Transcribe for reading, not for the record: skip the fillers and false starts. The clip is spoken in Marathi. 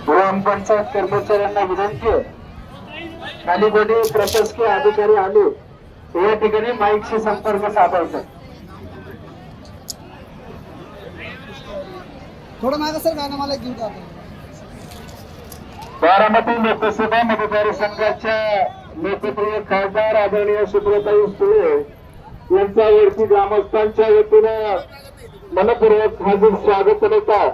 ग्रामपंचायत कर्मचाऱ्यांना विनंती आहे, खाली कोणी प्रशासकीय अधिकारी आले या ठिकाणी माईकशी संपर्क साधायचा. थोडं मागं सर गाणं मला घेऊ द्या. बारामती लोकसभा मतदारसंघाच्या लोकप्रिय खासदार आदरणीय सुब्रताई सुळे यांच्या वरती ग्रामस्थांच्या वतीनं मनपूर्वक हार्दिक स्वागत करतात.